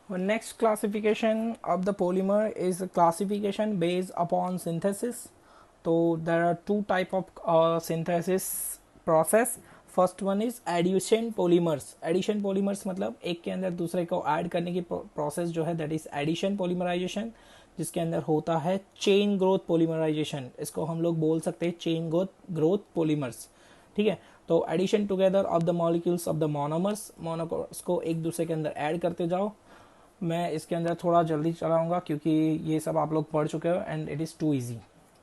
Next classification of the polymer is a classification based upon synthesis. So there are two type of synthesis process. First one is addition polymers. Addition polymers मतलब एक के अंदर दूसरे को add करने की process जो है दैट इज एडिशन पॉलीमराइजेशन, जिसके अंदर होता है चेन ग्रोथ पॉलीमराइजेशन. इसको हम लोग बोल सकते हैं चेन ग्रोथ पॉलीमर्स. ठीक है, तो addition together of the molecules of the monomers. Monomers को एक दूसरे के अंदर ऐड करते जाओ. मैं इसके अंदर थोड़ा जल्दी चलाऊंगा क्योंकि ये सब आप लोग पढ़ चुके हो and it is too easy.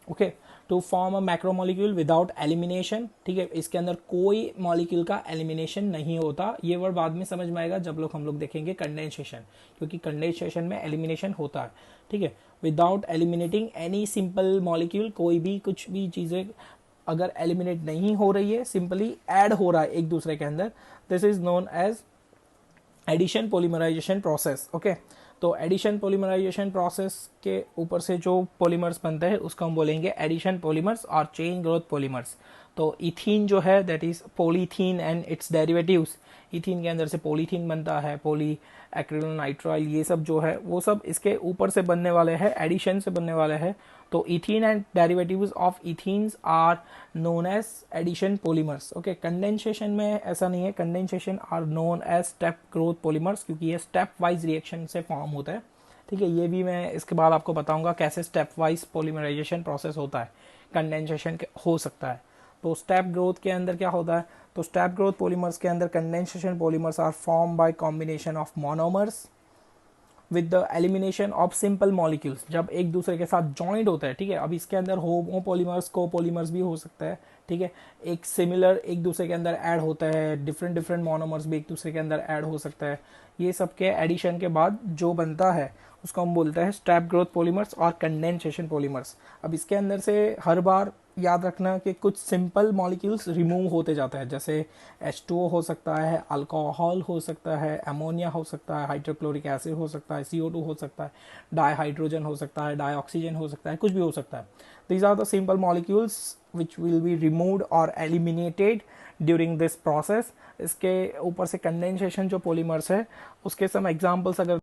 Okay, to form a macromolecule without elimination. ठीक है, इसके अंदर कोई मॉलिक्यूल का एलिमिनेशन नहीं होता. ये वर्ड बाद में समझ में आएगा जब हम लोग देखेंगे कंडेंसेशन, क्योंकि कंडेंसेशन में एलिमिनेशन होता है. ठीक है, without eliminating any simple molecule. कोई भी कुछ भी चीज़ें अगर एलिमिनेट नहीं हो रही है, सिंपली ऐड हो रहा है एक दूसरे के अंदर, this is known as addition polymerization process. Okay, तो एडिशन पॉलीमराइजेशन प्रोसेस के ऊपर से जो पॉलीमर्स बनते हैं उसको हम बोलेंगे एडिशन पॉलीमर्स और चेन ग्रोथ पॉलीमर्स. तो इथीन जो है that is polythene and it's derivatives. Ethene के अंदर से पॉलीथीन बनता है, पॉली एक्रिलोनाइट्राइल, ये सब जो है वो सब इसके ऊपर से बनने वाले हैं, एडिशन से बनने वाले हैं. तो ethene and derivatives of ethenes are known as addition polymers. Okay, condensation में ऐसा नहीं है. Condensation are known as step growth polymers, क्योंकि ये स्टेप वाइज रिएक्शन से फॉर्म होता है. ठीक है, ये भी मैं इसके बाद आपको बताऊंगा कैसे स्टेप वाइज पॉलीमराइजेशन प्रोसेस होता है, कंडेंसेशन हो सकता है. तो स्टेप ग्रोथ के अंदर क्या होता है, तो स्टेप ग्रोथ पॉलीमर्स के अंदर condensation polymers are form by combination of monomers with the elimination of simple molecules. जब एक दूसरे के साथ जॉइंट होता है, ठीक है, अब इसके अंदर होमो पॉलीमर्स को पॉलीमर्स भी हो सकता है. ठीक है, एक सिमिलर एक दूसरे के अंदर ऐड होता है, डिफरेंट डिफरेंट मोनोमर्स भी एक दूसरे के अंदर ऐड हो सकता है. ये सब के एडिशन के बाद जो बनता है उसको हम बोलते हैं स्टेप ग्रोथ पॉलीमर्स और कंडेंसेशन पॉलीमर्स. अब इसके अंदर से हर बार याद रखना कि कुछ सिंपल मॉलिक्यूल्स रिमूव होते जाते हैं, जैसे H2O हो सकता है, अल्कोहल हो सकता है, अमोनिया हो सकता है, हाइड्रोक्लोरिक एसिड हो सकता है, CO2 हो सकता है, डाई हाइड्रोजन हो सकता है, डाई ऑक्सीजन हो सकता है, कुछ भी हो सकता है. These are the simple molecules which will be removed और एलिमिनेटेड ड्यूरिंग दिस प्रोसेस. इसके ऊपर से कंडेंसेशन जो पॉलीमर्स है उसके सम एग्जाम्पल्स अगर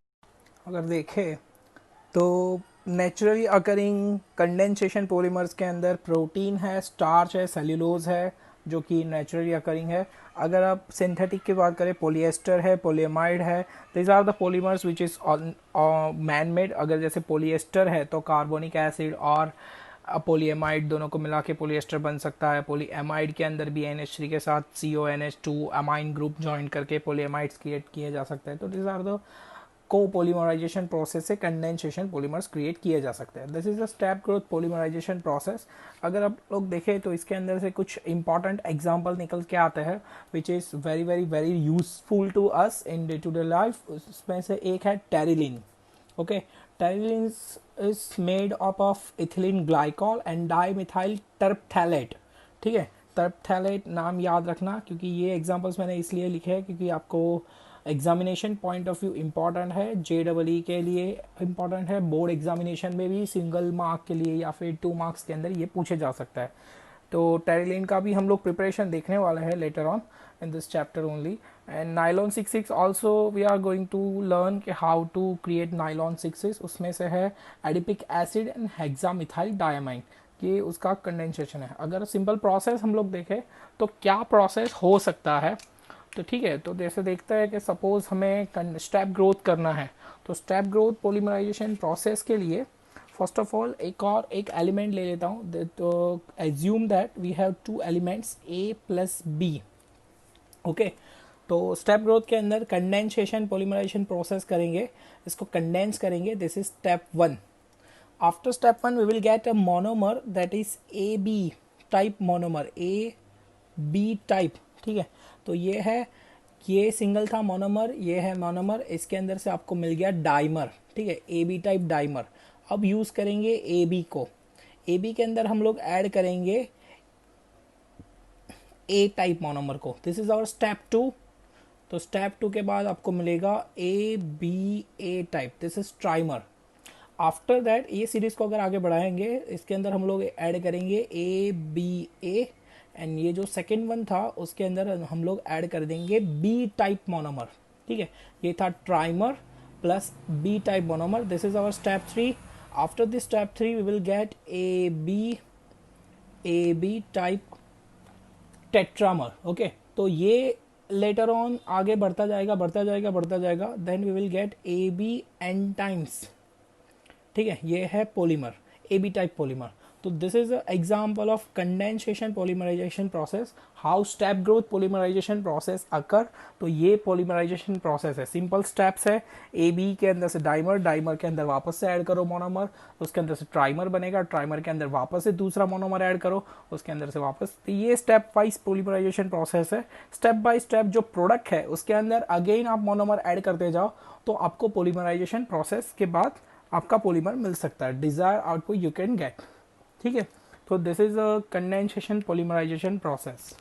अगर देखें तो नेचुरली अकरिंग कंडेंसेशन पॉलीमर्स के अंदर प्रोटीन है, स्टार्च है, सेल्यूलोज है, जो कि नेचुरली अकरिंग है. अगर आप सिंथेटिक की बात करें, पॉलिएस्टर है, पॉलीएमाइड है. This are the polymers which is man made. अगर जैसे पॉलिएस्टर है तो कार्बोनिक एसिड और पॉलीएमाइड दोनों को मिला के पॉलिएस्टर बन सकता है. पॉलीएमाइड के अंदर भी NH3 के साथ CONH2 अमाइन ग्रुप ज्वाइन करके पॉलीएमाइड्स क्रिएट किए जा सकते हैं. तो this are the copolymerization process से कंडेंसेशन पॉलीमर्स क्रिएट किए जा सकते हैं. This is the step growth polymerisation process. अगर आप लोग देखें तो इसके अंदर से कुछ इंपॉर्टेंट एग्जांपल निकल के आते हैं which is very very very useful to us in day to day life. उसमें से एक है terylene. Okay, terylene is made up of ethylene glycol and dimethyl terephthalate. ठीक है, टर्पथैलेट नाम याद रखना, क्योंकि ये एग्जांपल्स मैंने इसलिए लिखे हैं क्योंकि आपको examination point of view important है, JEE के लिए इंपॉर्टेंट है, बोर्ड एग्जामिनेशन में भी सिंगल मार्क के लिए या फिर 2 मार्क्स के अंदर ये पूछे जा सकता है. तो टेरिलिन का भी हम लोग प्रिपरेशन देखने वाले हैं later on in this chapter only. And nylon 6 also we are going to learn कि हाउ टू क्रिएट नाइलॉन 6. उसमें से है adipic acid and hexamethyl diamine. ये उसका कंडेंसेशन है. अगर सिंपल प्रोसेस हम लोग देखें तो क्या प्रोसेस हो सकता है, तो ठीक है, तो जैसे देखते हैं कि सपोज हमें स्टेप ग्रोथ करना है, तो स्टेप ग्रोथ पॉलीमराइजेशन प्रोसेस के लिए फर्स्ट ऑफ ऑल एक एलिमेंट ले लेता हूँ. तो assume that we have 2 elements A+B. Okay, तो स्टेप ग्रोथ के अंदर कंडेंसेशन पॉलीमराइजेशन प्रोसेस करेंगे, इसको कंडेंस करेंगे. This is step 1. After step 1 we will get a monomer that is AB type monomer, AB type. ठीक है, तो ये सिंगल था मोनोमर, ये है मोनोमर. इसके अंदर से आपको मिल गया डाइमर. ठीक है, AB टाइप डाइमर. अब यूज़ करेंगे AB को. AB के अंदर हम लोग ऐड करेंगे A टाइप मोनोमर को. This is our step 2. तो स्टेप 2 के बाद आपको मिलेगा ABA type. This is trimer. After that ये सीरीज को अगर आगे बढ़ाएंगे, इसके अंदर हम लोग ऐड करेंगे ABA एंड ये जो सेकेंड वन था उसके अंदर हम लोग ऐड कर देंगे B टाइप मोनोमर. ठीक है, ये था trimer. plus B type monomer. This is our step 3. After this step 3 we will get AB type tetramer. Okay, तो ये later on आगे बढ़ता जाएगा, then we will get AB n times. ठीक है, ये है पॉलीमर, AB टाइप पॉलीमर. तो this is example of condensation polymerisation process. How step growth polymerisation process occur. तो ये पॉलीमराइजेशन प्रोसेस है, सिंपल स्टेप्स है. AB के अंदर से डाइमर के अंदर वापस से ऐड करो मोनोमर, उसके अंदर से ट्राइमर बनेगा, ट्राइमर के अंदर वापस से दूसरा मोनोमर ऐड करो, उसके अंदर से वापस. तो ये स्टेप वाइज पॉलीमराइजेशन प्रोसेस है. स्टेप बाय स्टेप जो प्रोडक्ट है उसके अंदर अगेन आप मोनोमर ऐड करते जाओ, तो आपको पॉलीमराइजेशन प्रोसेस के बाद आपका पॉलीमर मिल सकता है. Desire output you can get. ठीक है, तो this is a condensation polymerisation process.